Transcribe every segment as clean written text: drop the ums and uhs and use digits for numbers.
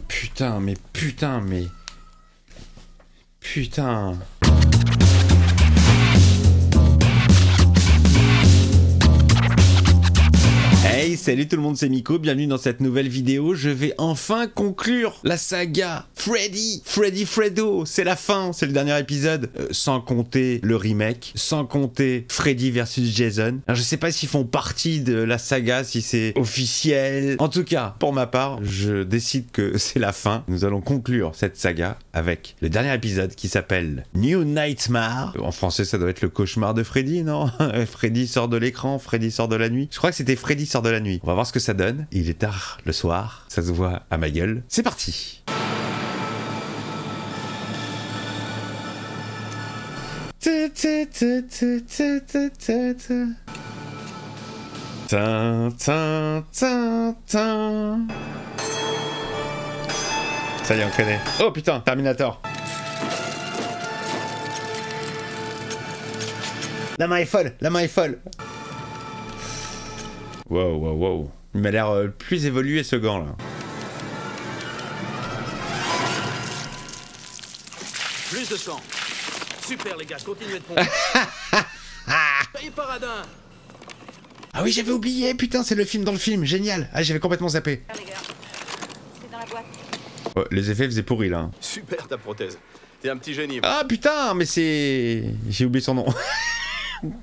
Putain, mais putain, mais... Putain... Hey, salut tout le monde, c'est Miko, bienvenue dans cette nouvelle vidéo. Je vais enfin conclure la saga Freddy Fredo, c'est la fin, c'est le dernier épisode. Sans compter le remake, sans compter Freddy versus Jason. Alors je sais pas s'ils font partie de la saga, si c'est officiel. En tout cas, pour ma part, je décide que c'est la fin. Nous allons conclure cette saga avec le dernier épisode qui s'appelle New Nightmare. En français, ça doit être le cauchemar de Freddy, non? Freddy sort de l'écran, Freddy sort de la nuit. Je crois que c'était Freddy sort de la nuit. On va voir ce que ça donne. Il est tard le soir, ça se voit à ma gueule. C'est parti. Ça y est, on connaît. Oh putain, Terminator. La main est folle, la main est folle. Wow, wow, wow. Il m'a l'air plus évolué ce gant là. Plus de sang. Super les gars, continuez de pomper. Soyez pas radin. Ah oui, j'avais oublié, putain, c'est le film dans le film, génial. Ah, j'avais complètement zappé. C'est dans la boîte. Oh, les effets faisaient pourri là. Super ta prothèse. T'es un petit génie. Ah putain, mais c'est... J'ai oublié son nom.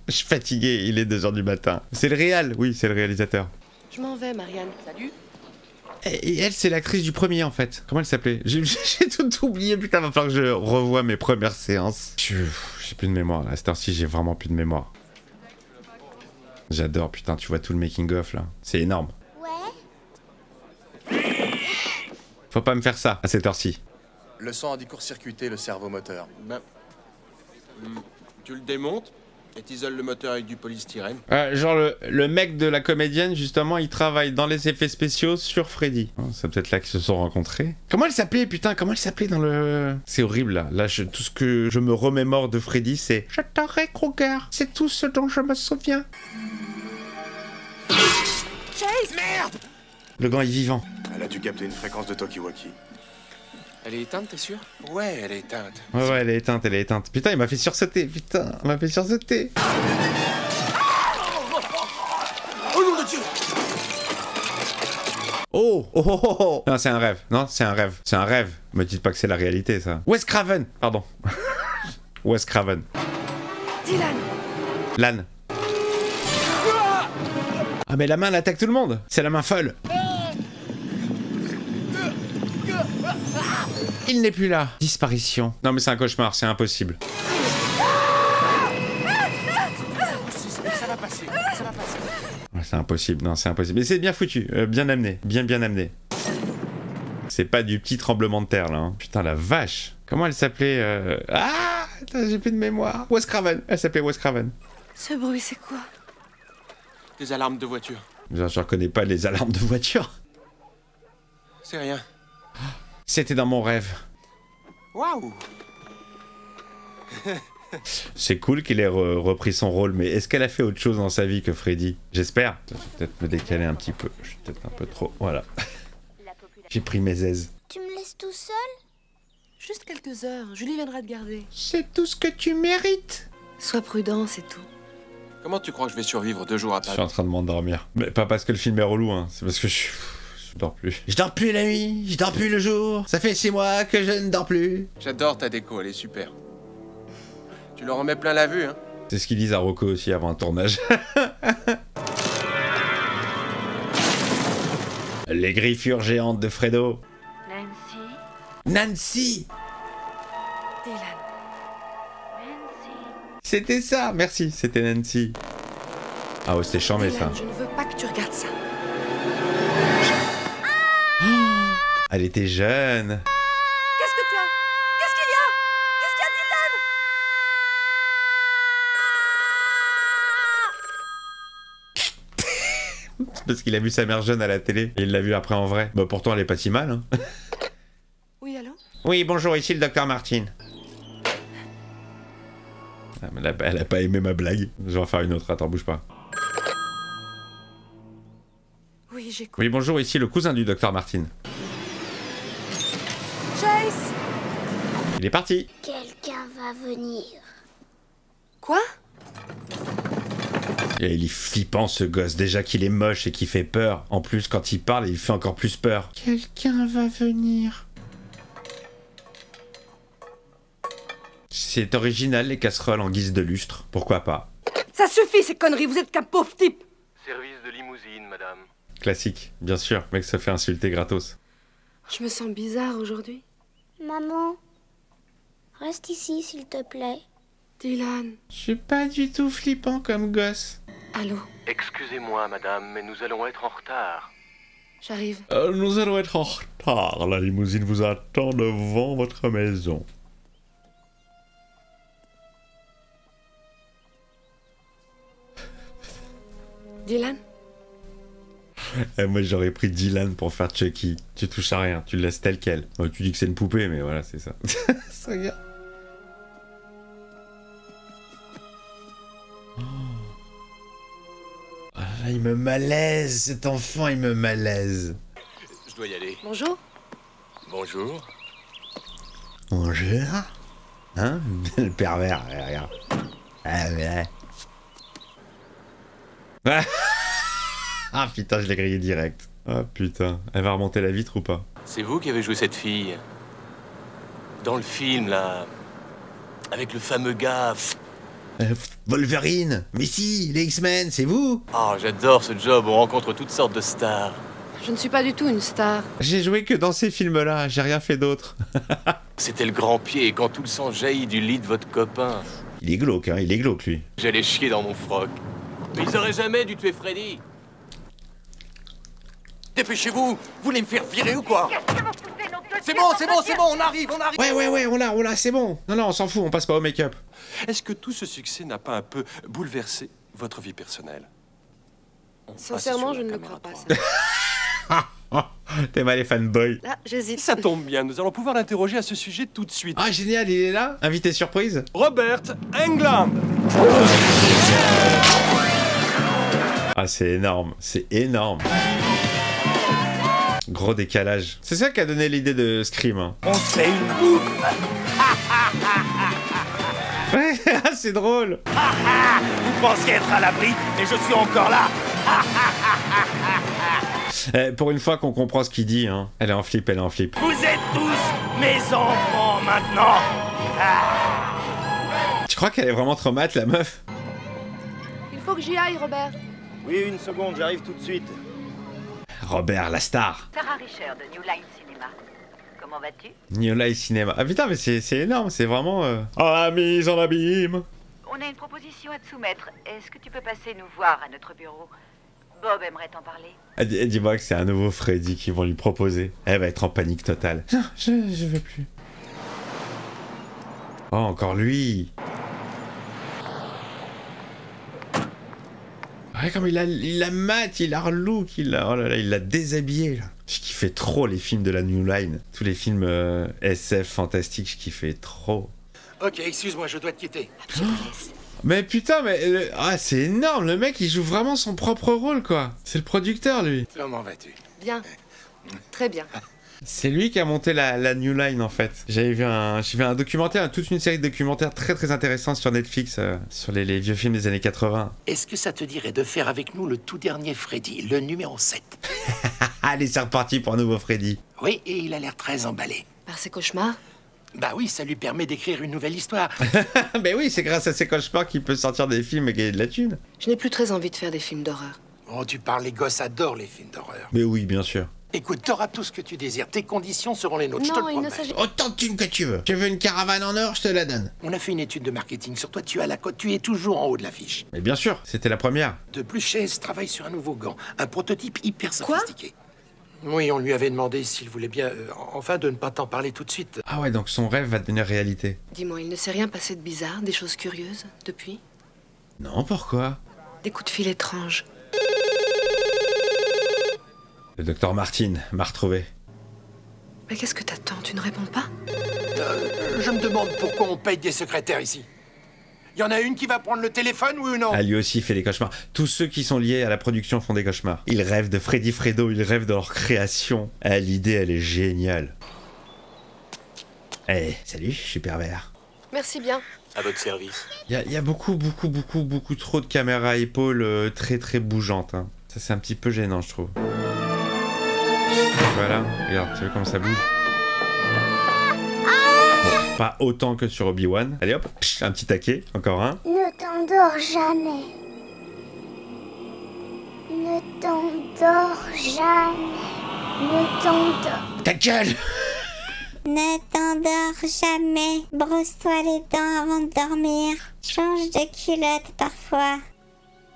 Je suis fatigué, il est 2h du matin. C'est le réal, oui, c'est le réalisateur. Je m'en vais, Marianne. Salut. Et elle, c'est l'actrice du premier en fait. Comment elle s'appelait? J'ai tout oublié, putain, va falloir que je revoie mes premières séances. J'ai plus de mémoire, à cette heure-ci, j'ai vraiment plus de mémoire. J'adore, putain, tu vois tout le making-of là. C'est énorme. Ouais. Faut pas me faire ça à cette heure-ci. Le sang a dû court-circuiter le cerveau moteur. Ben, tu le démontes et t'isoles le moteur avec du polystyrène. Genre le mec de la comédienne, justement, il travaille dans les effets spéciaux sur Freddy. Oh, c'est peut-être là qu'ils se sont rencontrés. Comment elle s'appelait, putain? Comment elle s'appelait dans le... C'est horrible, là. Là, tout ce que je me remémore de Freddy, c'est... Je t'aurais, Kruger. C'est tout ce dont je me souviens. Chase! Merde! Le gant est vivant. Elle a dû capter une fréquence de Tokiwoki. Elle est éteinte, t'es sûr? Ouais, elle est éteinte. Ouais, elle est éteinte, elle est éteinte. Putain, il m'a fait sursauter, putain. Il m'a fait sursauter. Oh nom de Dieu! Oh, oh, oh, oh, oh. Non, c'est un rêve. Non, c'est un rêve. C'est un rêve. Me dites pas que c'est la réalité, ça. Wes Craven. Pardon. Wes Craven. Dylan! Lan. Ah, mais la main, elle attaque tout le monde. C'est la main folle. Il n'est plus là. Disparition. Non, mais c'est un cauchemar, c'est impossible. Ça va passer, ça va passer. Ouais, c'est impossible, non, c'est impossible. Mais c'est bien foutu, bien amené, bien amené. C'est pas du petit tremblement de terre, là. Hein. Putain, la vache. Comment elle s'appelait Ah, j'ai plus de mémoire. Wes Craven, elle s'appelait Wes Craven. Ce bruit, c'est quoi? Des alarmes de voiture. Je reconnais pas les alarmes de voiture. C'est rien. C'était dans mon rêve. Waouh! C'est cool qu'il ait repris son rôle, mais est-ce qu'elle a fait autre chose dans sa vie que Freddy? J'espère. Je vais peut-être me décaler un petit peu. Je suis peut-être un peu trop... Voilà. J'ai pris mes aises. Tu me laisses tout seul? Juste quelques heures. Julie viendra te garder. C'est tout ce que tu mérites. Sois prudent, c'est tout. Comment tu crois que je vais survivre 2 jours à Je suis Paris? en train de m'endormir. Mais pas parce que le film est relou, hein. C'est parce que je dors plus. Je dors plus la nuit, je dors plus le jour. Ça fait 6 mois que je ne dors plus. J'adore ta déco, elle est super. Tu leur en mets plein la vue, hein? C'est ce qu'ils disent à Rocco aussi avant un tournage. Les griffures géantes de Fredo. Nancy. Dylan. C'était ça, merci, c'était Nancy. Ah ouais, c'était chambé ça. Dylan, je ne veux pas que tu regardes ça. Elle était jeune. Qu'est-ce que tu as? Qu'est-ce qu'il y a? Qu'est-ce qu'il y a, Dylan? Parce qu'il a vu sa mère jeune à la télé et il l'a vu après en vrai. Bah pourtant elle est pas si mal. Hein. Oui, allô? Oui, bonjour, ici le docteur Martin. Ah, mais elle a pas aimé ma blague. Je vais en faire une autre, attends, bouge pas. Oui, j'écoute. Oui, bonjour, ici le cousin du docteur Martin. Chase! Il est parti. Quelqu'un va venir. Quoi? Et il est flippant ce gosse, déjà qu'il est moche et qu'il fait peur. En plus, quand il parle, il fait encore plus peur. Quelqu'un va venir. C'est original les casseroles en guise de lustre, pourquoi pas. Ça suffit ces conneries, vous êtes qu'un pauvre type! Service de limousine, madame. Classique, bien sûr, mec se fait insulter gratos. Je me sens bizarre aujourd'hui. Maman, reste ici s'il te plaît. Dylan. Je suis pas du tout flippant comme gosse. Allô? Excusez-moi, madame, mais nous allons être en retard. J'arrive. Nous allons être en retard, la limousine vous attend devant votre maison. Dylan? Moi j'aurais pris Dylan pour faire Chucky. Tu touches à rien, tu le laisses tel quel. Tu dis que c'est une poupée, mais voilà, c'est ça. Regarde. Ah, là, il me malaise, cet enfant, il me malaise. Je dois y aller. Bonjour? Bonjour. Bonjour. Hein? Le pervers, regarde. Ah, ouais. Ah putain, je l'ai grillé direct. Ah putain, elle va remonter la vitre ou pas? C'est vous qui avez joué cette fille? Dans le film, là... Avec le fameux gars... Wolverine. Mais si, les X-Men, c'est vous? Oh, j'adore ce job, on rencontre toutes sortes de stars. Je ne suis pas du tout une star. J'ai joué que dans ces films-là, j'ai rien fait d'autre. C'était le grand pied, et quand tout le sang jaillit du lit de votre copain... Il est glauque, hein, il est glauque, lui. J'allais chier dans mon froc. Mais ils auraient jamais dû tuer Freddy. Dépêchez-vous. Vous voulez me faire virer ou quoi? C'est bon, on arrive. Ouais, on l'a, c'est bon. Non, on s'en fout, on passe pas au make-up. Est-ce que tout ce succès n'a pas un peu bouleversé votre vie personnelle? Sincèrement, je ne le crois pas, ça. T'es mal les fanboys. Là, j'hésite. Ça tombe bien, nous allons pouvoir l'interroger à ce sujet tout de suite. Ah, génial, il est là. Invité surprise. Robert Englund. Ah, c'est énorme, c'est énorme. Gros décalage. C'est ça qui a donné l'idée de Scream. Hein. On se fait une bouffe. Ouais, c'est drôle. Vous pensiez être à l'abri, et je suis encore là. Pour une fois qu'on comprend ce qu'il dit, hein. Elle est en flip, elle est en flip. Vous êtes tous mes enfants maintenant. Tu crois qu'elle est vraiment trop mate, la meuf? Il faut que j'y aille, Robert. Oui, une seconde, j'arrive tout de suite. Robert, la star. Sarah Richer de New Line Cinema. Comment vas-tu? New Life Cinéma. Ah putain, mais c'est énorme, c'est vraiment... Oh, la mise en abîme. On a une proposition à te soumettre. Est-ce que tu peux passer nous voir à notre bureau? Bob aimerait t'en parler. Dis-moi que c'est un nouveau Freddy qu'ils vont lui proposer. Elle va être en panique totale. Non, je veux plus. Oh, encore lui. Ouais, comme il la mate, il la relook, oh là là, il l'a déshabillé là. Je kiffais trop les films de la New Line. Tous les films SF fantastiques, je kiffais trop. Ok, excuse-moi, je dois te quitter. Mais putain, mais... ah, c'est énorme, le mec, il joue vraiment son propre rôle, quoi. C'est le producteur, lui. Comment vas-tu? Bien. Très bien. C'est lui qui a monté la New Line, en fait. J'ai vu un documentaire, toute une série de documentaires très très intéressants sur Netflix, sur les vieux films des années 80. Est-ce que ça te dirait de faire avec nous le tout dernier Freddy, le numéro 7? Allez, c'est reparti pour un nouveau Freddy. Oui, et il a l'air très emballé. Par ses cauchemars? Bah oui, ça lui permet d'écrire une nouvelle histoire. Mais oui, c'est grâce à ces cauchemars qu'il peut sortir des films et gagner de la thune. Je n'ai plus très envie de faire des films d'horreur. Oh, tu parles, les gosses adorent les films d'horreur. Mais oui, bien sûr. Écoute, t'auras tout ce que tu désires. Tes conditions seront les nôtres, je te le Non, il ne promets. s'agit... Autant de thunes que tu veux. Tu veux une caravane en or, je te la donne. On a fait une étude de marketing sur toi, tu as la cote, tu es toujours en haut de l'affiche. Mais bien sûr, c'était la première. De plus, Chase travaille sur un nouveau gant, un prototype hyper sophistiqué. Oui, on lui avait demandé s'il voulait bien, enfin, de ne pas t'en parler tout de suite. Ah ouais, donc son rêve va devenir réalité. Dis-moi, il ne s'est rien passé de bizarre, des choses curieuses, depuis? Non, pourquoi? Des coups de fil étranges. Le docteur Martin m'a retrouvé. Mais qu'est-ce que t'attends? Tu ne réponds pas? Je me demande pourquoi on paye des secrétaires ici. Il y en a une qui va prendre le téléphone, oui ou non? Ah, lui aussi fait des cauchemars. Tous ceux qui sont liés à la production font des cauchemars. Ils rêvent de Freddy Fredo, ils rêvent de leur création. Ah, l'idée, elle est géniale. Eh, salut, je suis pervers. Merci bien. À votre service. Il y a beaucoup trop de caméras à épaules très bougeantes. Hein. Ça, c'est un petit peu gênant, je trouve. Voilà, regarde, tu vois comment ça bouge. Bon, pas autant que sur Obi-Wan. Allez hop, psh, un petit taquet, encore un. Ne t'endors jamais. Ne t'endors jamais. Ne t'endors. Ta gueule! Ne t'endors jamais. Brosse-toi les dents avant de dormir. Change de culotte parfois.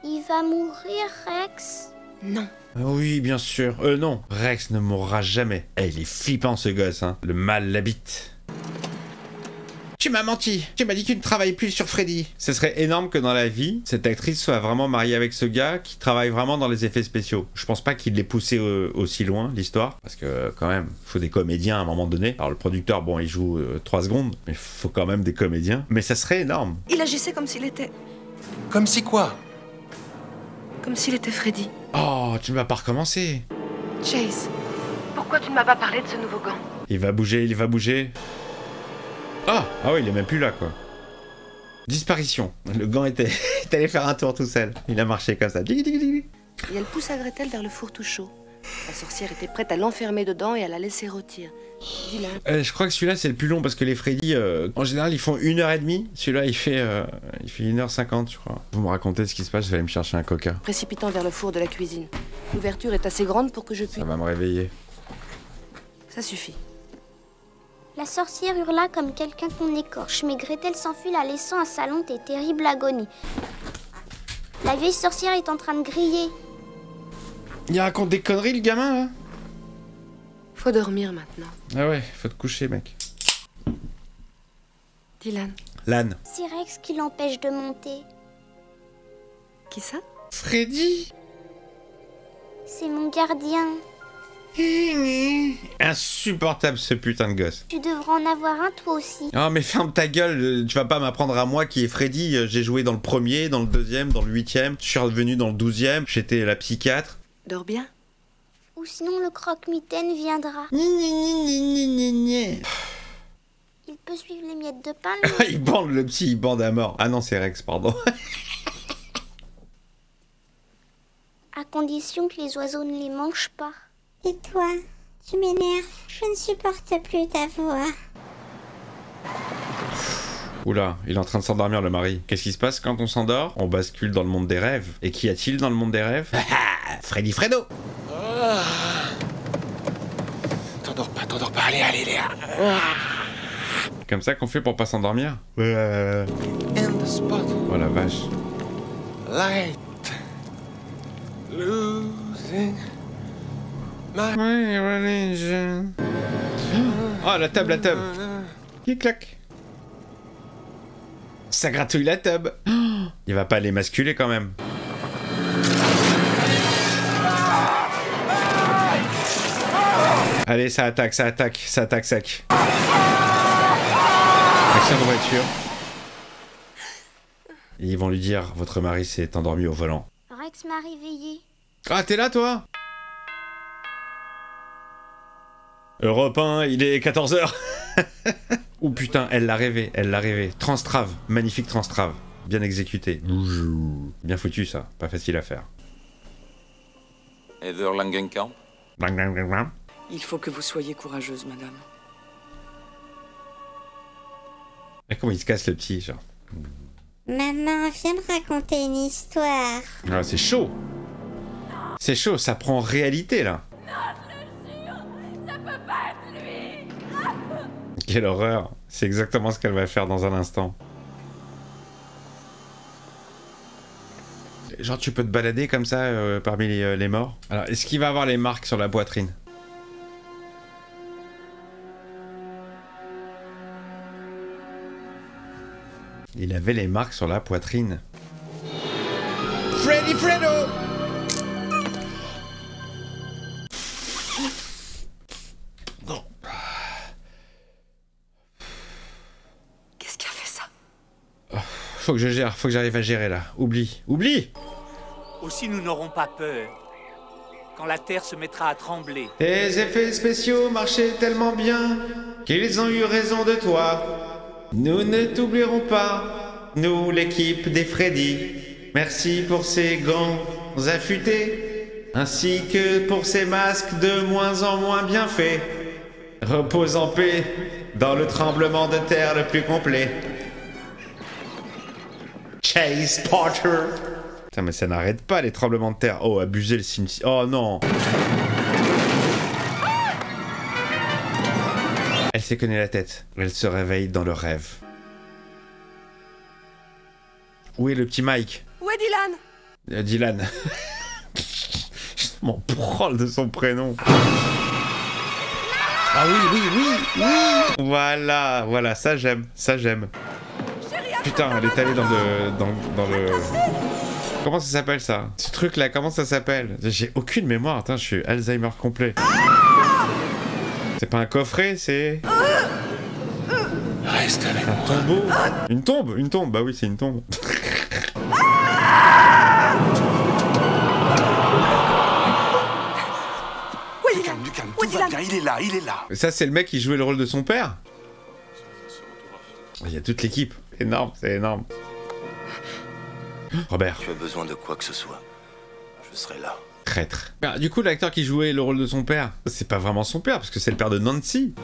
Il va mourir, Rex? Non. Ah oui, bien sûr. Non, Rex ne mourra jamais. Eh, il est flippant ce gosse, hein. Le mal l'habite. Tu m'as menti. Tu m'as dit que tu ne travailles plus sur Freddy. Ce serait énorme que dans la vie, cette actrice soit vraiment mariée avec ce gars qui travaille vraiment dans les effets spéciaux. Je pense pas qu'il l'ait poussé aussi loin, l'histoire. Parce que, quand même, il faut des comédiens à un moment donné. Alors, le producteur, bon, il joue 3 secondes. Mais il faut quand même des comédiens. Mais ça serait énorme. Il agissait comme s'il était... Comme si quoi? Comme s'il était Freddy. Oh, tu ne vas pas recommencer. Chase. Pourquoi tu ne m'as pas parlé de ce nouveau gant? Il va bouger. Ah oui, il est même plus là, quoi. Disparition. Le gant était allé faire un tour tout seul. Il a marché comme ça. Et elle poussa Gretel vers le four tout chaud. La sorcière était prête à l'enfermer dedans et à la laisser rôtir. Dis-le. Je crois que celui-là, c'est le plus long, parce que les Freddy, en général, ils font 1h30. Celui-là, il fait 1h50, je crois. Vous me racontez ce qui se passe, je vais aller me chercher un coca. Précipitant vers le four de la cuisine. L'ouverture est assez grande pour que je puisse... Ça va me réveiller. Ça suffit. La sorcière hurla comme quelqu'un qu'on écorche, mais Gretel s'enfuit la laissant à sa lente et terrible agonie. La vieille sorcière est en train de griller. Il raconte des conneries, le gamin, là? Faut dormir maintenant. Ah ouais, faut te coucher, mec. Dylan. Lan. C'est Rex qui l'empêche de monter. Qui ça? Freddy. C'est mon gardien. Insupportable, ce putain de gosse. Tu devrais en avoir un toi aussi. Oh mais ferme ta gueule, tu vas pas m'apprendre à moi qui est Freddy. J'ai joué dans le premier, dans le deuxième, dans le 8e. Je suis revenu dans le 12e, j'étais la psychiatre. Dors bien. Ou sinon le croque-mitaine viendra. Il peut suivre les miettes de pain, lui. Il bande le petit, il bande à mort. Ah non, c'est Rex, pardon. À condition que les oiseaux ne les mangent pas. Et toi, tu m'énerves. Je ne supporte plus ta voix. Oula, il est en train de s'endormir, le mari. Qu'est-ce qui se passe quand on s'endort? On bascule dans le monde des rêves. Et qu'y a-t-il dans le monde des rêves? Freddy Fredo. T'endors pas, allez, Léa. Comme ça qu'on fait pour pas s'endormir? In the spot. Oh la vache. Light. Losing. Oh la table. Qui claque. Ça gratouille la tub. Il va pas les masculer quand même. Allez, ça attaque sec. Action de voiture. Et ils vont lui dire, votre mari s'est endormi au volant. Rex m'a réveillé. Ah, t'es là, toi? Europe 1, il est 14h. Oh putain, elle l'a rêvé. Transtrave, magnifique transtrave. Bien exécuté. Bien foutu, ça. Pas facile à faire. Heather Langenkamp. Il faut que vous soyez courageuse, madame. Et comment il se casse, le petit, genre? Maman, viens me raconter une histoire. Ah, c'est chaud. C'est chaud, ça prend réalité, là. Quelle horreur. C'est exactement ce qu'elle va faire dans un instant. Genre, tu peux te balader comme ça parmi les morts. Alors, est-ce qu'il va avoir les marques sur la poitrine? Il avait les marques sur la poitrine. Freddy Fredo! Qu'est-ce qui a fait ça? Faut que je gère, faut que j'arrive à gérer là. Oublie. Aussi nous n'aurons pas peur. quand la terre se mettra à trembler. Tes effets spéciaux marchaient tellement bien qu'ils ont eu raison de toi. Nous ne t'oublierons pas, nous l'équipe des Freddy. Merci pour ces gants affûtés, ainsi que pour ces masques de moins en moins bien faits. Repose en paix dans le tremblement de terre le plus complet. Chase Potter. Putain, mais ça n'arrête pas les tremblements de terre. Oh, abusé le cimetière. Oh non. Elle s'est cogné la tête. Elle se réveille dans le rêve. Où est le petit Mike? Où est Dylan? Dylan. Je m'en branle de son prénom. Ah oui. Voilà, ça j'aime. Putain, elle est allée dans le... Comment ça s'appelle ça? Ce truc là, comment ça s'appelle? J'ai aucune mémoire, attends, je suis Alzheimer complet. C'est pas un coffret, c'est... Reste avec un tombeau. Une tombe, bah oui, c'est une tombe. Du calme, tout va bien, il est là. Ça, c'est le mec qui jouait le rôle de son père? Il y a toute l'équipe. Énorme, c'est énorme. Robert. Tu as besoin de quoi que ce soit. Je serai là. Traître. Ah, du coup, l'acteur qui jouait le rôle de son père, c'est pas vraiment son père, parce que c'est le père de Nancy.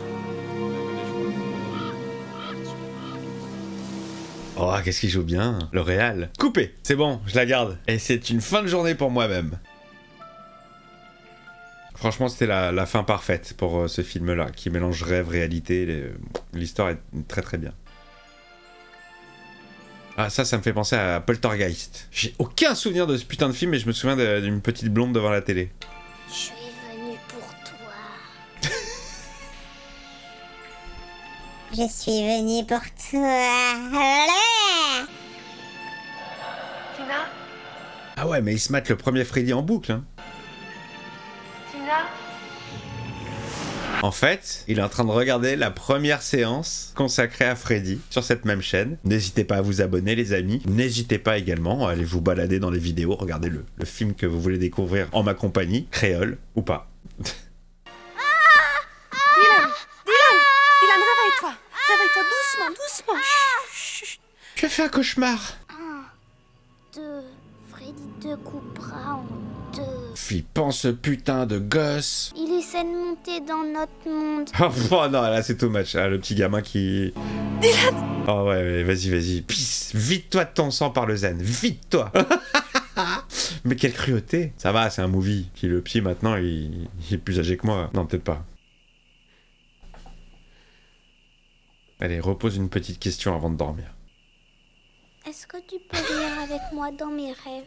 Oh, qu'est-ce qu'il joue bien. L'Oréal. Coupé. C'est bon, je la garde. Et c'est une fin de journée pour moi-même. Franchement, c'était la fin parfaite pour ce film-là, qui mélange rêve, réalité. L'histoire est très très bien. Ah, ça me fait penser à Poltergeist. J'ai aucun souvenir de ce putain de film, mais je me souviens d'une petite blonde devant la télé. Je suis venue pour toi. Je suis venue pour toi. Tina? Ah ouais, mais ils se mettent le premier Freddy en boucle, hein. Tina? En fait, il est en train de regarder la première séance consacrée à Freddy sur cette même chaîne. N'hésitez pas à vous abonner, les amis. N'hésitez pas également à aller vous balader dans les vidéos, regarder le film que vous voulez découvrir en ma compagnie, créole ou pas. Dylan, réveille-toi. Réveille-toi doucement. Chut. Tu as fait un cauchemar. 1, 2, Freddy te coupera en 2. Flippant ce putain de gosse. Il essaie de monter dans notre monde. Oh non, là c'est too much. Ah, le petit gamin qui... Dylan! Oh ouais, vas-y. Pisse, vide-toi de ton sang par le zen. Vide-toi. Mais quelle cruauté. Ça va, c'est un movie. Puis le psy maintenant, il est plus âgé que moi. Non, peut-être pas. Allez, repose une petite question avant de dormir. Est-ce que tu peux venir avec moi dans mes rêves?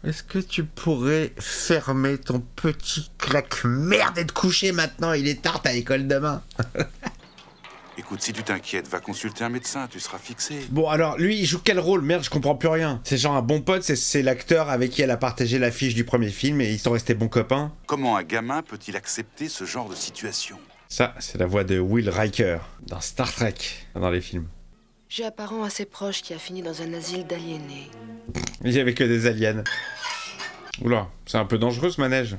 Est-ce que tu pourrais fermer ton petit claque-merde et te coucher maintenant? Il est tard, t'as l'école demain. Écoute, si tu t'inquiètes, va consulter un médecin, tu seras fixé. Bon, alors, lui, il joue quel rôle? Merde, je comprends plus rien. C'est genre un bon pote, c'est l'acteur avec qui elle a partagé l'affiche du premier film et ils sont restés bons copains. Comment un gamin peut-il accepter ce genre de situation? Ça, c'est la voix de Will Riker dans Star Trek, dans les films. J'ai un parent assez proche qui a fini dans un asile d'aliénés. Il y avait que des aliens. Oula, c'est un peu dangereux ce manège.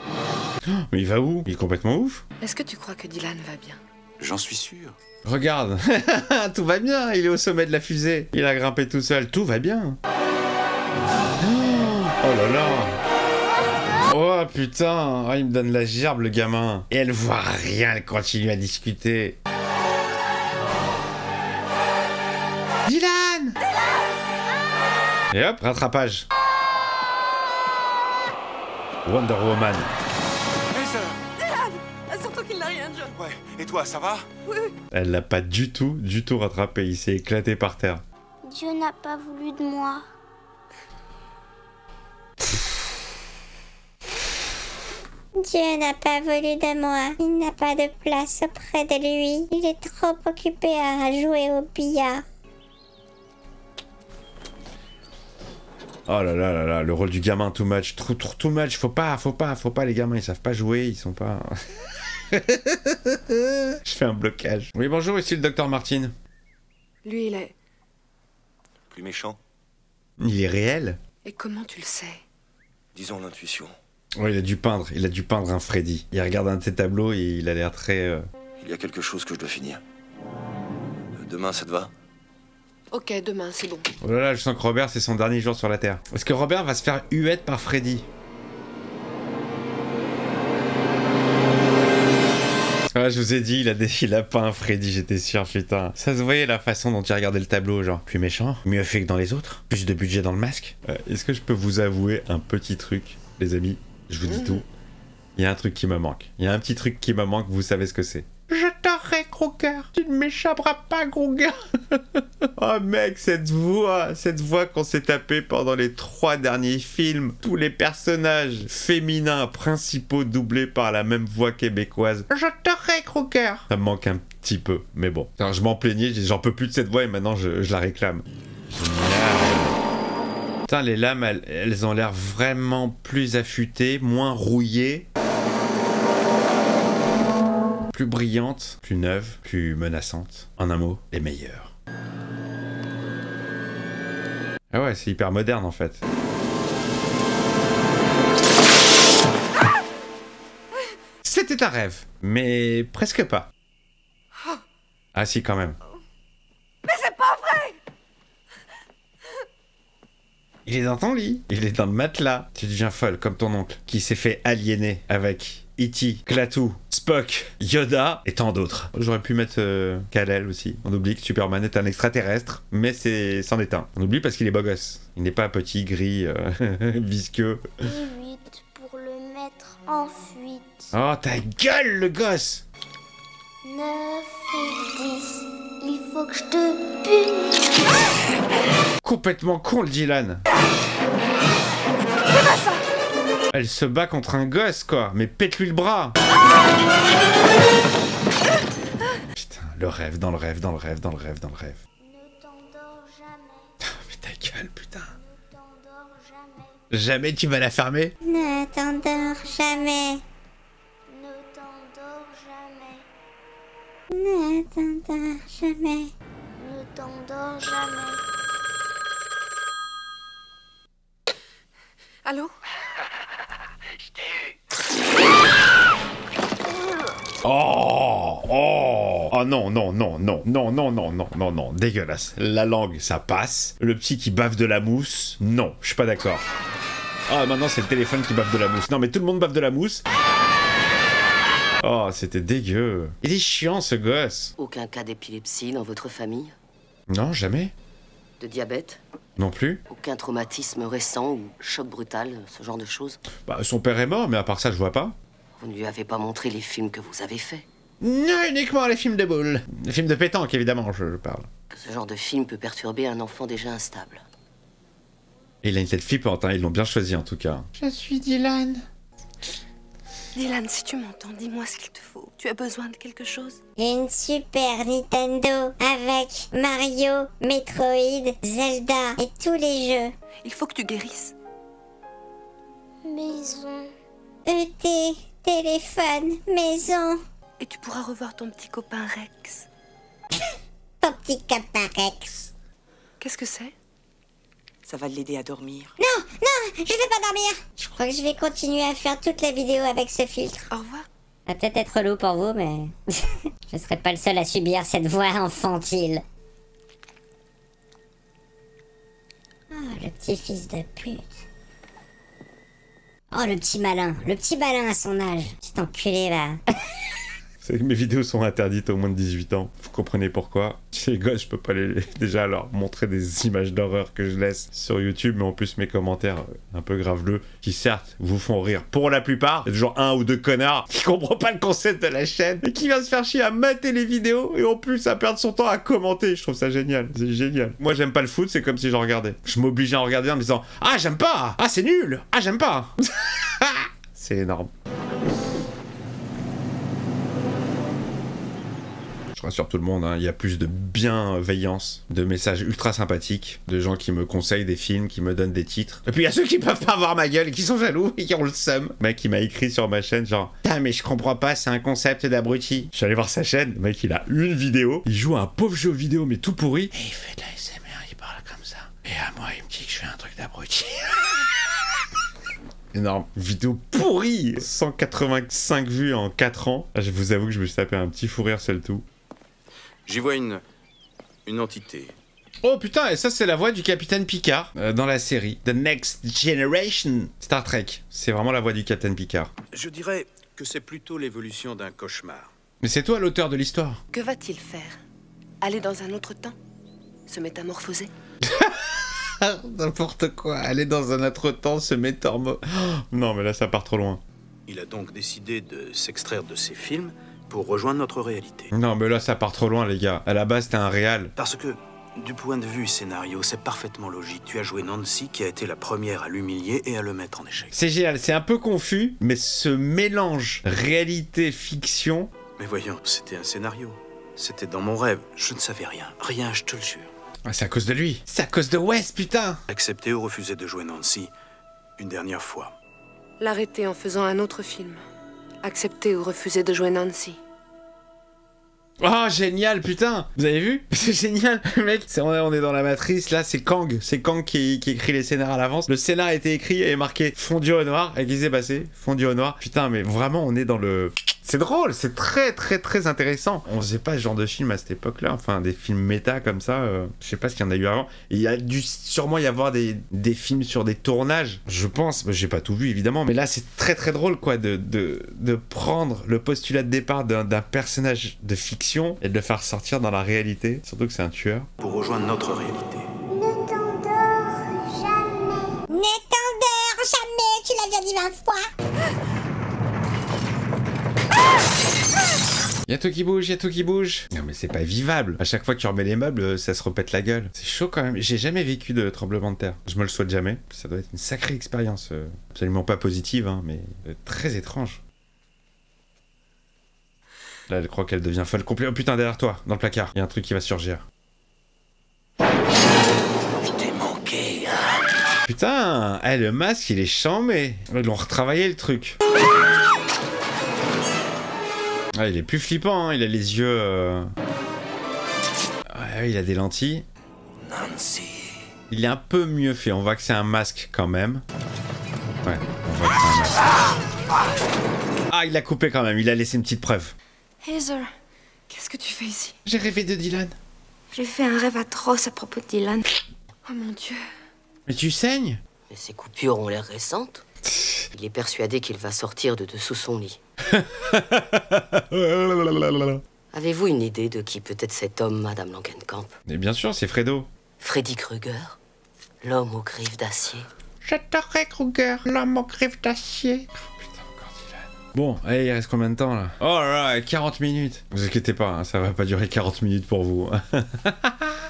Oh, mais il va où? Il est complètement ouf. Est-ce que tu crois que Dylan va bien? J'en suis sûr. Regarde, tout va bien, il est au sommet de la fusée. Il a grimpé tout seul, tout va bien. Oh là là. Oh putain, oh, il me donne la gerbe le gamin. Et elle voit rien, elle continue à discuter. Dylan! Et hop, rattrapage. Wonder Woman. Hey, sœur! Dylan! Surtout qu'il n'a rien, John. Ouais, et toi, ça va? Oui. Elle l'a pas du tout rattrapé, il s'est éclaté par terre. Dieu n'a pas voulu de moi. Dieu n'a pas voulu de moi. Il n'a pas de place auprès de lui. Il est trop occupé à jouer au billard. Oh là là là là, le rôle du gamin too much, too much, faut pas, les gamins, ils savent pas jouer, ils sont pas... Je fais un blocage. Oui, bonjour, ici le docteur Martin. Lui, il est... Plus méchant? Il est réel? Et comment tu le sais? Disons l'intuition. Ouais, il a dû peindre un Freddy. Il regarde un de ses tableaux et il a l'air très... Il y a quelque chose que je dois finir. Demain, ça te va? Ok, demain, c'est bon. Oh là là, je sens que Robert, c'est son dernier jour sur la Terre. Est-ce que Robert va se faire huette par Freddy? Ah, je vous ai dit, il a peint un Freddy, j'étais sûr, putain. Ça se voyait la façon dont il regardait le tableau, genre, plus méchant, mieux fait que dans les autres, plus de budget dans le masque. Est-ce que je peux vous avouer un petit truc, les amis? Je vous dis tout. Il y a un truc qui me manque. Il y a un petit truc qui me manque, vous savez ce que c'est. Je t'aurai, gros cœur. Tu ne m'échapperas pas, gros gars. Oh mec, cette voix qu'on s'est tapée pendant les 3 derniers films. Tous les personnages féminins principaux doublés par la même voix québécoise. Je t'aurai, gros cœur. Ça me manque un petit peu, mais bon. Alors je m'en plaignais, j'en peux plus de cette voix et maintenant je la réclame. Génial. Putain, les lames, elles ont l'air vraiment plus affûtées, moins rouillées. Plus brillante, plus neuve, plus menaçante. En un mot, les meilleures. Ah ouais, c'est hyper moderne en fait. C'était un rêve, mais presque pas. Ah si, quand même. Mais c'est pas vrai! Il est dans ton lit, il est dans le matelas. Tu deviens folle comme ton oncle, qui s'est fait aliéner avec E.T., Klaatu, Spock, Yoda et tant d'autres. J'aurais pu mettre Kal-El aussi. On oublie que Superman est un extraterrestre, mais c'en est un. On oublie parce qu'il est beau gosse. Il n'est pas petit, gris, visqueux. Et 8 pour le mettre en fuite. Oh, ta gueule, le gosse! 9 et 10. Il faut que je te punisse. Complètement con, le Dylan. Elle se bat contre un gosse, quoi. Mais pète-lui le bras. Putain, le rêve, dans le rêve, dans le rêve, dans le rêve, dans le rêve. Ne t'endors jamais. Mais ta gueule, putain. Ne t'endors jamais. Jamais tu vas la fermer? Ne t'endors jamais. Ne t'endors jamais. Ne t'endors jamais. Ne t'endors jamais. Allô? Oh non, non, non, non, non, non, non, non, non, non, dégueulasse. La langue, ça passe. Le petit qui bave de la mousse, non, je suis pas d'accord. Ah, maintenant c'est le téléphone qui bave de la mousse. Non, mais tout le monde bave de la mousse. Oh, c'était dégueu. Il est chiant, ce gosse. Aucun cas d'épilepsie dans votre famille? Non, jamais. De diabète? Non plus. Aucun traumatisme récent ou choc brutal, ce genre de choses? Bah, son père est mort, mais à part ça, je vois pas. Vous ne lui avez pas montré les films que vous avez faits? Non, uniquement les films de boules. Les films de pétanque, évidemment, je parle. Ce genre de film peut perturber un enfant déjà instable. Et il a une tête flippante, hein, ils l'ont bien choisi en tout cas. Je suis Dylan. Dylan, si tu m'entends, dis-moi ce qu'il te faut. Tu as besoin de quelque chose? Une Super Nintendo avec Mario, Metroid, Zelda et tous les jeux. Il faut que tu guérisses. Maison. ET, téléphone, maison. Et tu pourras revoir ton petit copain Rex. Ton petit copain Rex. Qu'est-ce que c'est? Ça va l'aider à dormir. Non, non, je veux pas dormir. Je crois que je vais continuer à faire toute la vidéo avec ce filtre. Au revoir. Ça va peut-être être relou pour vous, mais je serai pas le seul à subir cette voix infantile. Oh, le petit fils de pute. Oh, le petit malin à son âge. Petit enculé, va. C'est que mes vidéos sont interdites aux moins de 18 ans. Vous comprenez pourquoi. Chez les gosses, je peux pas déjà leur montrer des images d'horreur que je laisse sur YouTube, mais en plus mes commentaires un peu graveleux, qui certes vous font rire pour la plupart. Il y a toujours un ou deux connards qui comprennent pas le concept de la chaîne et qui vient se faire chier à mater les vidéos et en plus à perdre son temps à commenter. Je trouve ça génial. C'est génial. Moi j'aime pas le foot, c'est comme si j'en regardais. Je m'obligeais à en regarder en me disant « Ah, j'aime pas! Ah, c'est nul! Ah, j'aime pas! » C'est énorme. Je rassure tout le monde, hein, il y a plus de bienveillance, de messages ultra sympathiques, de gens qui me conseillent des films, qui me donnent des titres. Et puis il y a ceux qui peuvent pas voir ma gueule et qui sont jaloux et qui ont le seum. Le mec qui m'a écrit sur ma chaîne genre « Ah mais je comprends pas, c'est un concept d'abruti. » Je suis allé voir sa chaîne, le mec il a une vidéo, il joue à un pauvre jeu vidéo mais tout pourri. Et il fait de la SMR, il parle comme ça. Et à moi il me dit que je fais un truc d'abruti. énorme. Vidéo pourrie. 185 vues en 4 ans. Je vous avoue que je me suis tapé un petit fou rire, c'est le tout. J'y vois une entité. Oh putain, et ça c'est la voix du capitaine Picard dans la série The Next Generation Star Trek. C'est vraiment la voix du capitaine Picard. Je dirais que c'est plutôt l'évolution d'un cauchemar. Mais c'est toi l'auteur de l'histoire. Que va-t-il faire? Aller dans un autre temps? Se métamorphoser? N'importe quoi, aller dans un autre temps, se métamorphoser. Oh, non mais là ça part trop loin. Il a donc décidé de s'extraire de ses films pour rejoindre notre réalité. Non mais là ça part trop loin les gars. À la base c'était un réal. Parce que, du point de vue scénario, c'est parfaitement logique. Tu as joué Nancy qui a été la première à l'humilier et à le mettre en échec. C'est génial, c'est un peu confus, mais ce mélange réalité-fiction... Mais voyons, c'était un scénario. C'était dans mon rêve. Je ne savais rien. Rien, je te le jure. Ah, c'est à cause de lui. C'est à cause de Wes, putain. Accepter ou refuser de jouer Nancy une dernière fois. L'arrêter en faisant un autre film. Accepter ou refuser de jouer Nancy. Oh, génial, putain. Vous avez vu? C'est génial, mec. On est dans la matrice, là, c'est Kang. C'est Kang qui écrit les scénars à l'avance. Le scénar a été écrit et marqué fondu au noir. Et qu'est-ce qui s'est passé? Fondu au noir. Putain, mais vraiment, on est dans le... C'est drôle, c'est très très très intéressant. On faisait pas ce genre de film à cette époque-là, enfin des films méta comme ça, je sais pas ce qu'il y en a eu avant. Il y a dû sûrement y avoir des films sur des tournages, je pense, j'ai pas tout vu évidemment, mais là c'est très très drôle quoi de prendre le postulat de départ d'un personnage de fiction et de le faire sortir dans la réalité, surtout que c'est un tueur. Pour rejoindre notre réalité. Ne t'endors jamais. Ne t'endors jamais, tu l'as déjà dit 20 fois. Y'a tout qui bouge, y'a tout qui bouge. Non mais c'est pas vivable. À chaque fois que tu remets les meubles, ça se repète la gueule. C'est chaud quand même. J'ai jamais vécu de tremblement de terre. Je me le souhaite jamais. Ça doit être une sacrée expérience. Absolument pas positive, hein, mais très étrange. Là, elle croit qu'elle devient folle complètement. Oh putain, derrière toi, dans le placard. Y'a un truc qui va surgir. Je t'ai manqué, hein. Putain, le masque, il est chambé. Ils ont retravaillé le truc. Ah, il est plus flippant, hein. Il a les yeux... Ouais, il a des lentilles. Nancy. Il est un peu mieux fait, on voit que c'est un masque quand même. Ouais, on voit que c'est un masque. Ah, il a coupé quand même, il a laissé une petite preuve. Heather, qu'est-ce que tu fais ici? J'ai rêvé de Dylan. J'ai fait un rêve atroce à propos de Dylan. Oh mon Dieu. Mais tu saignes? Mais ces coupures ont l'air récentes. Il est persuadé qu'il va sortir de dessous son lit. Avez-vous une idée de qui peut être cet homme, Madame Langenkamp? Mais bien sûr, c'est Fredo. Freddy Krueger, l'homme aux griffes d'acier. Je t'aurais Krueger, l'homme aux griffes d'acier. Oh, putain, encore Dylan. Bon, allez, il reste combien de temps là? Oh là là, 40 minutes. Vous inquiétez pas, hein, ça va pas durer 40 minutes pour vous.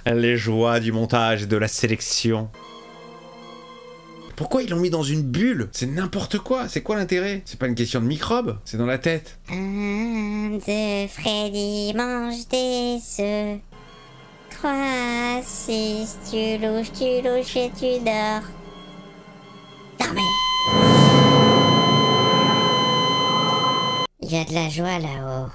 Les joies du montage et de la sélection. Pourquoi ils l'ont mis dans une bulle? C'est n'importe quoi, c'est quoi l'intérêt? C'est pas une question de microbes, c'est dans la tête. 1, 2, Freddy mange des œufs. 3, 6, tu louches et tu dors. Dormez. Il y a de la joie là-haut.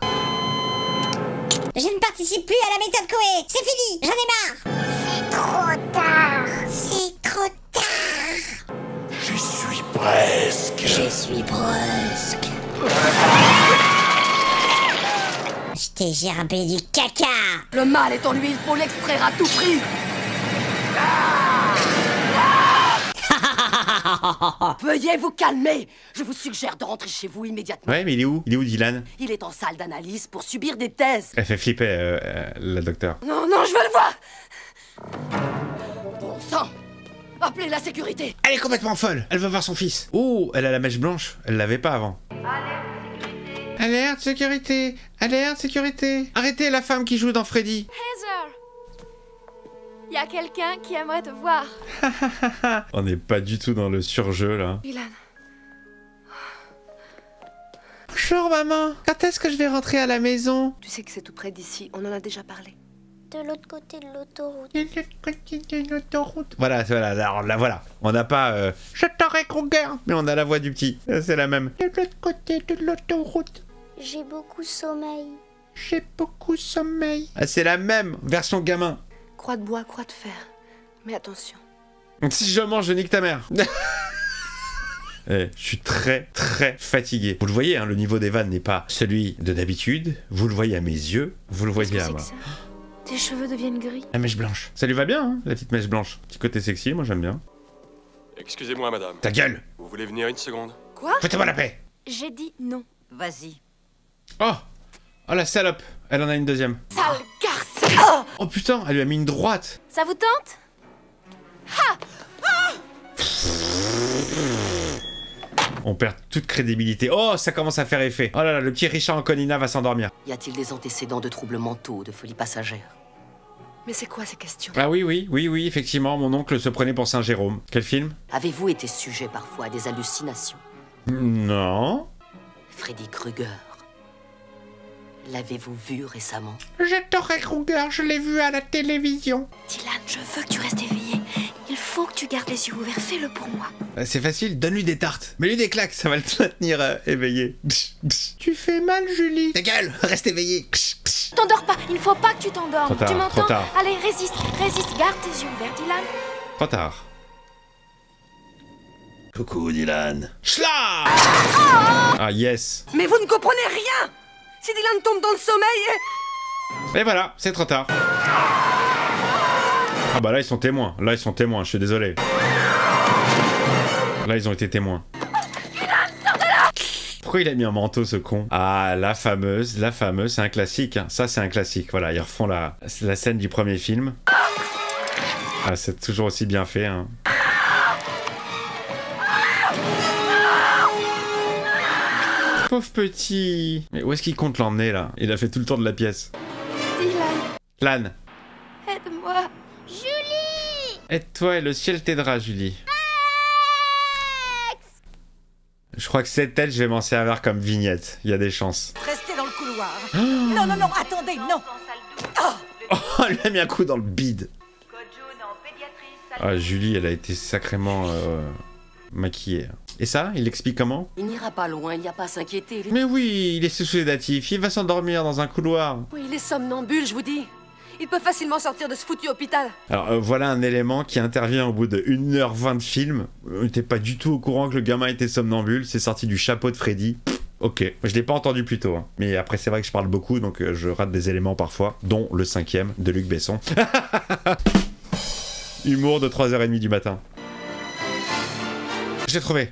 Je ne participe plus à la méthode Coué, c'est fini, j'en ai marre. C'est trop tard. C'est trop tard. Je suis presque. Je suis brusque. Je t'ai gerbé du caca. Le mal est en lui, il faut l'extraire à tout prix. Veuillez vous calmer. Je vous suggère de rentrer chez vous immédiatement. Ouais, mais il est où? Il est où Dylan? Il est en salle d'analyse pour subir des tests. Elle fait flipper, la docteure. Non, non, je veux le voir. Bon sang. Appelez la sécurité. Elle est complètement folle. Elle veut voir son fils. Oh, elle a la mèche blanche. Elle l'avait pas avant. Alerte sécurité. Alerte sécurité. Arrêtez la femme qui joue dans Freddy. Heather, il y a quelqu'un qui aimerait te voir. On n'est pas du tout dans le surjeu là. Dylan. Bonjour maman. Quand est-ce que je vais rentrer à la maison? Tu sais que c'est tout près d'ici, on en a déjà parlé. De l'autre côté de l'autoroute. De l'autre côté de l'autoroute. Voilà, alors là, voilà. On n'a pas je t'aurais Krueger, mais on a la voix du petit. C'est la même. De l'autre côté de l'autoroute. J'ai beaucoup sommeil. J'ai beaucoup sommeil. Ah, c'est la même version gamin. Croix de bois, croix de fer. Mais attention. Si je mange, je nique ta mère. Je suis très fatigué. Vous le voyez, hein, le niveau des vannes n'est pas celui de d'habitude. Vous le voyez à mes yeux, vous le voyez à moi. Tes cheveux deviennent gris. La mèche blanche. Ça lui va bien, hein, la petite mèche blanche. Petit côté sexy, moi j'aime bien. Excusez-moi, madame. Ta gueule! Vous voulez venir une seconde? Quoi? Foutez-moi la paix! J'ai dit non. Vas-y. Oh! Oh la salope! Elle en a une deuxième. Sale garce! Oh putain, elle lui a mis une droite! Ça vous tente? Ha! On perd toute crédibilité. Oh, ça commence à faire effet. Oh là là, le petit Richard Anconina va s'endormir. Y a-t-il des antécédents de troubles mentaux, de folie passagère? Mais c'est quoi ces questions? Ah oui, effectivement, mon oncle se prenait pour Saint-Jérôme. Quel film? Avez-vous été sujet parfois à des hallucinations? Non. Freddy Krueger. L'avez-vous vu récemment? J'adorais Krueger, je l'ai vu à la télévision. Dylan, je veux que tu restes éveillé. Il faut que tu gardes les yeux ouverts, fais-le pour moi. C'est facile, donne-lui des tartes. Mets-lui des claques, ça va le maintenir éveillé. Tu fais mal, Julie. Ta gueule, reste éveillé. T'endors pas, il ne faut pas que tu t'endormes. Trop tard, Tu m'entends? trop tard. Allez, résiste, garde tes yeux ouverts, Dylan. Trop tard. Coucou, Dylan. Schla! Ah, yes. Mais vous ne comprenez rien! Si Dylan tombe dans le sommeil Et voilà, c'est trop tard. Ah bah là, ils sont témoins. Là, ils sont témoins, je suis désolé. Là, ils ont été témoins. Pourquoi il a mis un manteau, ce con? Ah, la fameuse, c'est un classique. Hein. Ça, c'est un classique. Voilà, ils refont la scène du premier film. Ah, c'est toujours aussi bien fait, hein. Pauvre petit. Mais où est-ce qu'il compte l'emmener, là? Il a fait tout le tour de la pièce. Dylan. Lan. Aide-moi. Julie! Aide-toi et le ciel t'aidera, Julie. Je crois que cette tête, je vais m'en servir comme vignette. Il y a des chances. Restez dans le couloir. Non, non, non, attendez, non. Oh, elle a mis un coup dans le bide. Ah, Julie, elle a été sacrément maquillée. Et ça, il explique comment? Il n'ira pas loin, il n'y a pas à s'inquiéter. Mais oui, il est sous sédatif, il va s'endormir dans un couloir. Oui, il est somnambule, je vous dis. Il peut facilement sortir de ce foutu hôpital. Alors voilà un élément qui intervient au bout de 1h20 de film. On n'était pas du tout au courant que le gamin était somnambule, c'est sorti du chapeau de Freddy. Ok, je l'ai pas entendu plus tôt, hein. Mais après c'est vrai que je parle beaucoup, donc je rate des éléments parfois, dont le 5e de Luc Besson. Humour de 3h30 du matin. Je l'ai trouvé.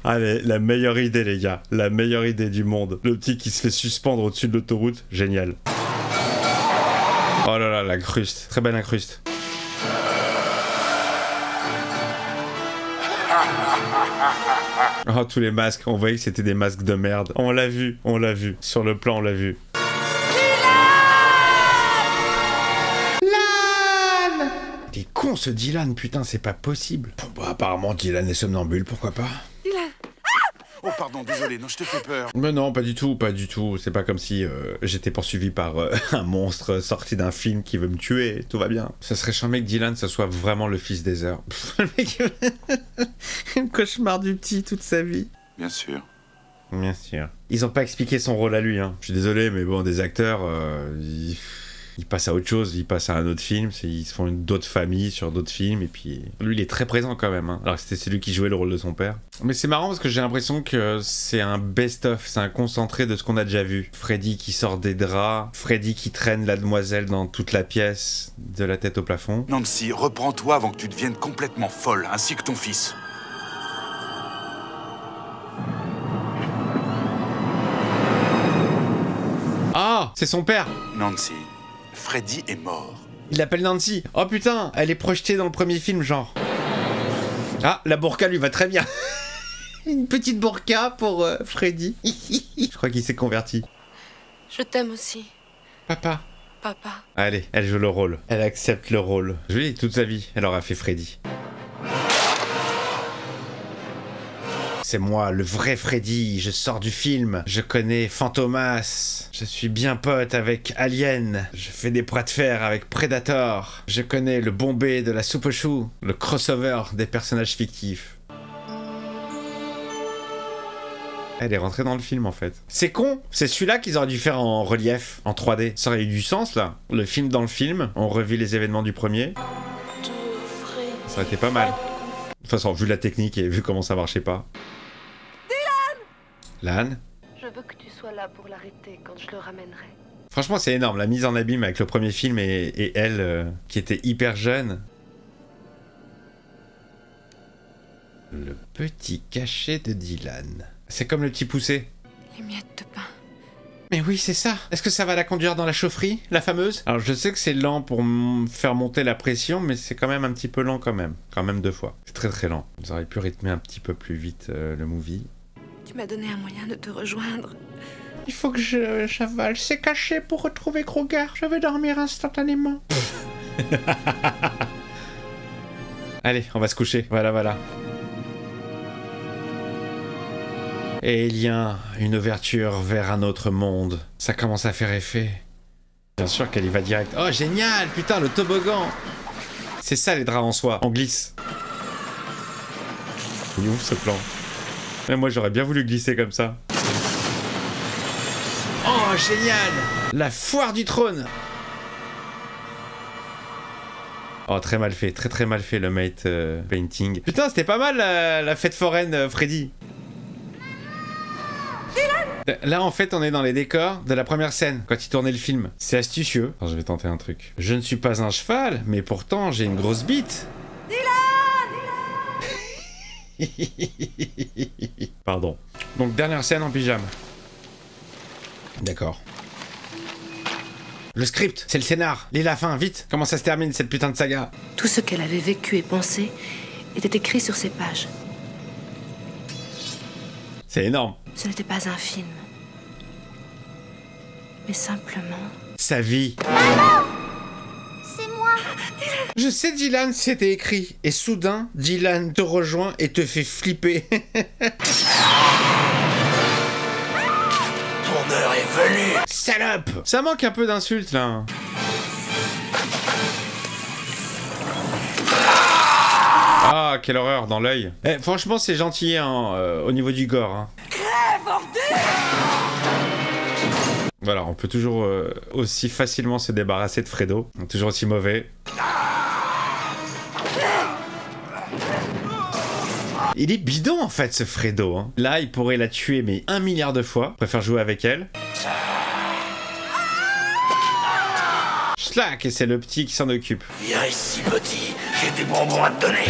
Allez, la meilleure idée, les gars. La meilleure idée du monde. Le petit qui se fait suspendre au-dessus de l'autoroute. Génial. Oh là là, l'incruste. Très belle incruste. Oh, tous les masques. On voyait que c'était des masques de merde. On l'a vu, on l'a vu. Sur le plan, on l'a vu. Dylan! Il est con, ce Dylan, putain, c'est pas possible. Bon, bah, apparemment, Dylan est somnambule, pourquoi pas? Oh pardon, désolé, non, je te fais peur. Mais non, pas du tout, pas du tout. C'est pas comme si j'étais poursuivi par un monstre sorti d'un film qui veut me tuer, tout va bien. Ça serait charmé que Dylan, ça soit vraiment le fils des heures. Le mec, un cauchemar du petit toute sa vie. Bien sûr. Bien sûr. Ils ont pas expliqué son rôle à lui, hein. Je suis désolé, mais bon, des acteurs, ils passent à autre chose, ils passent à un autre film, ils se font d'autres familles sur d'autres films, et puis lui il est très présent quand même, hein. Alors que c'était celui qui jouait le rôle de son père. Mais c'est marrant parce que j'ai l'impression que c'est un best-of, c'est un concentré de ce qu'on a déjà vu. Freddy qui sort des draps, Freddy qui traîne la demoiselle dans toute la pièce, de la tête au plafond. Nancy, reprends-toi avant que tu deviennes complètement folle, ainsi que ton fils. Ah, c'est son père. Nancy, Freddy est mort. Il l'appelle Nancy. Oh putain, elle est projetée dans le premier film, genre. Ah, la burqa lui va très bien. Une petite burqa pour Freddy. Je crois qu'il s'est converti. Je t'aime aussi. Papa. Papa. Allez, elle joue le rôle. Elle accepte le rôle. Je lui dis, toute sa vie, elle aura fait Freddy. C'est moi, le vrai Freddy, je sors du film, je connais Fantomas, je suis bien pote avec Alien, je fais des bras de fer avec Predator, je connais le Bombay de la soupe aux choux, le crossover des personnages fictifs. Elle est rentrée dans le film en fait. C'est con, c'est celui-là qu'ils auraient dû faire en relief, en 3D. Ça aurait eu du sens là. Le film dans le film, on revit les événements du premier. Ça aurait été pas mal. De toute façon, vu la technique et vu comment ça marchait pas. Dylan! Lan? Je veux que tu sois là pour l'arrêter quand je le ramènerai. Franchement, c'est énorme, la mise en abîme avec le premier film et elle, qui était hyper jeune. Le petit cachet de Dylan. C'est comme le petit poussé. Les miettes de pain. Mais oui, c'est ça. Est-ce que ça va la conduire dans la chaufferie, la fameuse? Alors, je sais que c'est lent pour faire monter la pression, mais c'est quand même un petit peu lent quand même. Quand même 2 fois. C'est très très lent. Vous auriez pu rythmer un petit peu plus vite le movie. Tu m'as donné un moyen de te rejoindre. Il faut que j'avale ces cachets pour retrouver Kruger. Je vais dormir instantanément. Allez, on va se coucher. Voilà, voilà. Et il y a une ouverture vers un autre monde. Ça commence à faire effet. Bien sûr qu'elle y va direct. Oh, génial! Putain, le toboggan! C'est ça, les draps en soie. On glisse. Il est ouf, ce plan. Mais moi, j'aurais bien voulu glisser comme ça. Oh, génial! La foire du trône! Oh, très mal fait. Très très mal fait, le mate painting. Putain, c'était pas mal, la fête foraine, Freddy. Là, en fait, on est dans les décors de la première scène, quand il tournait le film. C'est astucieux. Alors, je vais tenter un truc. Je ne suis pas un cheval, mais pourtant, j'ai une grosse bite. Pardon. Donc, dernière scène en pyjama. D'accord. Le script, c'est le scénar. Lis la fin, vite. Comment ça se termine, cette putain de saga? Tout ce qu'elle avait vécu et pensé était écrit sur ces pages. C'est énorme. Ce n'était pas un film, mais simplement... sa vie. Maman! C'est moi. Je sais, Dylan, c'était écrit. Et soudain, Dylan te rejoint et te fait flipper. Ton heure est venue. Salope! Ça manque un peu d'insultes, là. Ah, quelle horreur, dans l'œil. Eh, franchement, c'est gentil, hein, au niveau du gore. Hein. Voilà, on peut toujours aussi facilement se débarrasser de Fredo. Toujours aussi mauvais. Il est bidon, en fait, ce Fredo. Hein. Là, il pourrait la tuer, mais 1 milliard de fois. Je préfère jouer avec elle. Slack, et c'est le petit qui s'en occupe. Viens ici, petit. J'ai des bonbons à te donner.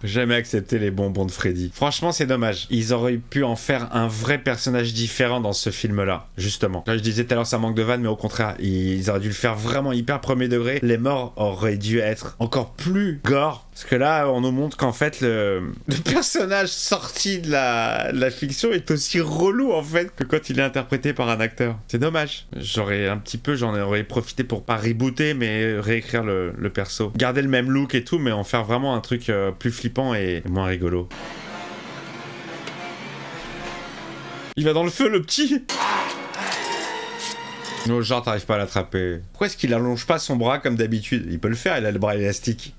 Jamais accepté les bonbons de Freddy. Franchement, c'est dommage. Ils auraient pu en faire un vrai personnage différent dans ce film-là, justement. Là, je disais tout à l'heure, ça manque de vanne, mais au contraire, ils auraient dû le faire vraiment hyper premier degré. Les morts auraient dû être encore plus gore. Parce que là, on nous montre qu'en fait, le personnage sorti de la fiction est aussi relou, en fait, que quand il est interprété par un acteur. C'est dommage. J'en aurais profité pour pas rebooter, mais réécrire le perso. Garder le même look et tout, mais en faire vraiment un truc plus flippant et moins rigolo. Il va dans le feu, le petit! Non, genre, t'arrives pas à l'attraper. Pourquoi est-ce qu'il allonge pas son bras comme d'habitude? Il peut le faire, il a le bras élastique.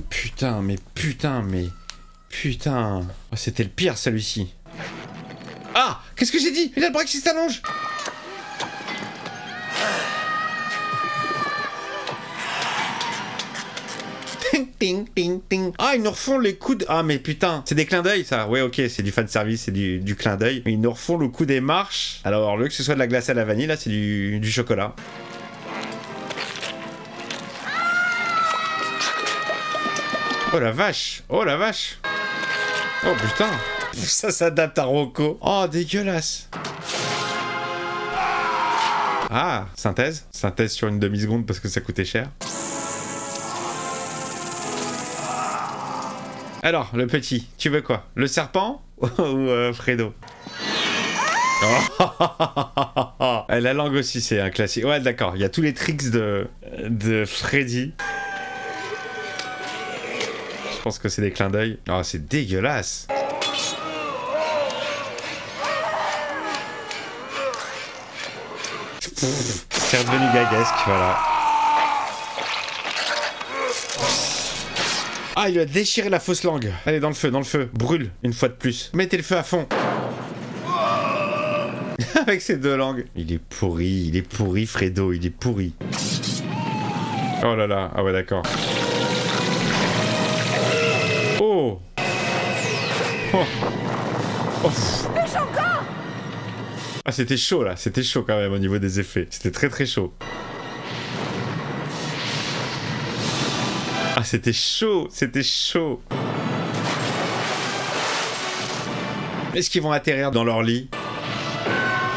Putain, mais putain, mais... Putain... Oh, c'était le pire, celui-ci. Ah! Qu'est-ce que j'ai dit? Il a le bras qui s'allonge! Ting, ting, ting, ting. Ah, ils nous refont les coups de... Ah, mais putain, c'est des clins d'œil, ça. Ouais, ok, c'est du fanservice, c'est du clin d'œil. Mais ils nous refont le coup des marches. Alors, au lieu que ce soit de la glace à la vanille, là, c'est du chocolat. Oh la vache! Oh la vache! Oh putain! Ça s'adapte à Rocco. Oh, dégueulasse! Ah, synthèse. Synthèse sur une demi-seconde parce que ça coûtait cher. Alors, le petit, tu veux quoi? Le serpent ou Fredo? Oh, la langue aussi, c'est un classique. Ouais, d'accord, il y a tous les tricks de Freddy. Je pense que c'est des clins d'œil. Oh, c'est dégueulasse. C'est redevenu gaguesque, voilà. Ah, il lui a déchiré la fausse langue. Allez, dans le feu, brûle, une fois de plus. Mettez le feu à fond. Avec ses deux langues. Il est pourri, Fredo, il est pourri. Oh là là, ah ouais, d'accord. Oh. Oh. Oh. Ah, c'était chaud là, c'était chaud quand même au niveau des effets. C'était très très chaud. Ah, c'était chaud, c'était chaud. Est-ce qu'ils vont atterrir dans leur lit?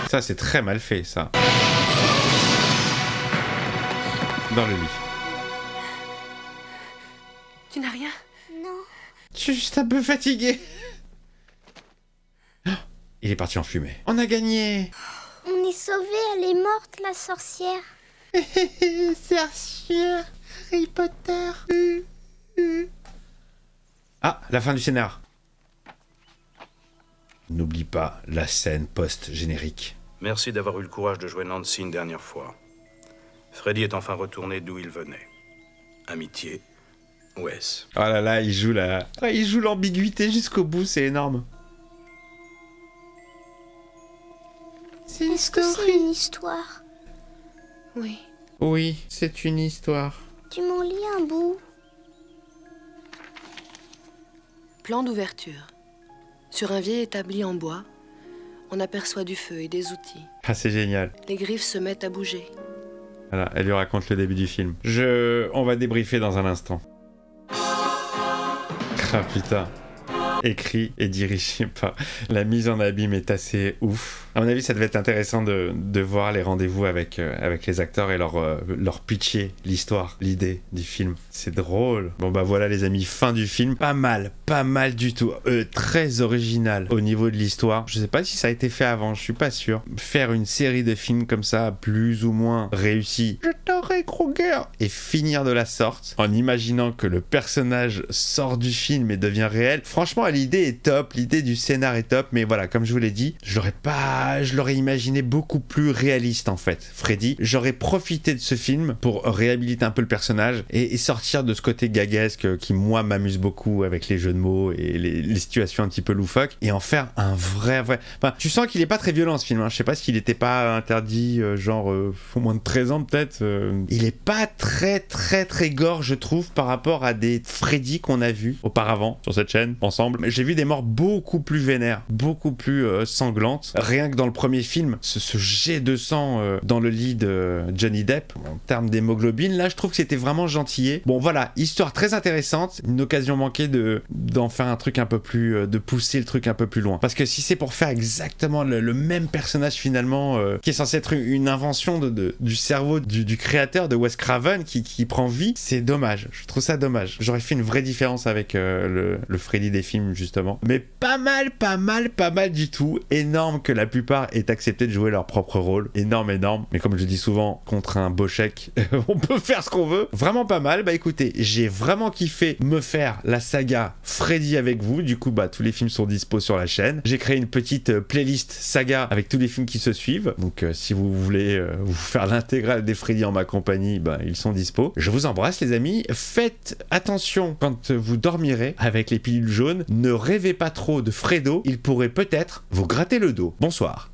Ça, c'est très mal fait, ça. Dans le lit. Tu n'as rien? Non. Je suis juste un peu fatigué. Il est parti en fumée. On a gagné. On est sauvés, elle est morte, la sorcière. Sorcière, Harry Potter. Ah, la fin du scénar. N'oublie pas la scène post-générique. Merci d'avoir eu le courage de jouer Nancy une dernière fois. Freddy est enfin retourné d'où il venait. Amitié, Wes. Oh là là, il joue l'ambiguïté jusqu'au bout, c'est énorme. Est-ce que c'est une histoire? Oui. Oui, c'est une histoire. Tu m'en lis un bout. Plan d'ouverture. Sur un vieil établi en bois, on aperçoit du feu et des outils. Ah, c'est génial. Les griffes se mettent à bouger. Voilà, elle lui raconte le début du film. On va débriefer dans un instant. Ah putain. Écrit et dirigé par... La mise en abîme est assez ouf. À mon avis, ça devait être intéressant de voir les rendez-vous avec les acteurs et leur pitcher l'histoire, l'idée du film. C'est drôle. Bon bah voilà les amis, fin du film. Pas mal du tout. Très original au niveau de l'histoire. Je sais pas si ça a été fait avant, je suis pas sûr. Faire une série de films comme ça, plus ou moins réussi. Je t'aurais Kruger. Et finir de la sorte, en imaginant que le personnage sort du film et devient réel. Franchement, l'idée est top, l'idée du scénar est top, mais voilà, comme je vous l'ai dit, je l'aurais imaginé beaucoup plus réaliste en fait, Freddy. J'aurais profité de ce film pour réhabiliter un peu le personnage et sortir de ce côté gaguesque qui, moi, m'amuse beaucoup avec les jeux de mots et les situations un petit peu loufoques et en faire un vrai... Enfin, tu sens qu'il est pas très violent ce film, hein. Je sais pas s'il était pas interdit, au moins de 13 ans peut-être. Il est pas très gore, je trouve, par rapport à des Freddy qu'on a vus auparavant sur cette chaîne, ensemble. J'ai vu des morts beaucoup plus vénères, beaucoup plus sanglantes. Rien que dans le premier film, ce jet de sang dans le lit de Johnny Depp, en termes d'hémoglobine, là je trouve que c'était vraiment gentillé. Bon voilà, histoire très intéressante, une occasion manquée d'en faire un truc un peu plus, de pousser le truc un peu plus loin. Parce que si c'est pour faire exactement le même personnage finalement, qui est censé être une invention du cerveau du créateur de Wes Craven qui prend vie, c'est dommage. Je trouve ça dommage. J'aurais fait une vraie différence avec le Freddy des films justement. Mais pas mal du tout. Énorme que la plupart aient accepté de jouer leur propre rôle. Énorme. Mais comme je dis souvent, contre un beau chèque, on peut faire ce qu'on veut. Vraiment pas mal. Bah écoutez, j'ai vraiment kiffé me faire la saga Freddy avec vous. Du coup, bah tous les films sont dispo sur la chaîne. J'ai créé une petite playlist saga avec tous les films qui se suivent. Donc si vous voulez vous faire l'intégrale des Freddy en ma compagnie, bah ils sont dispo. Je vous embrasse les amis. Faites attention quand vous dormirez avec les pilules jaunes. Ne rêvez pas trop de Fredo, il pourrait peut-être vous gratter le dos. Bonsoir.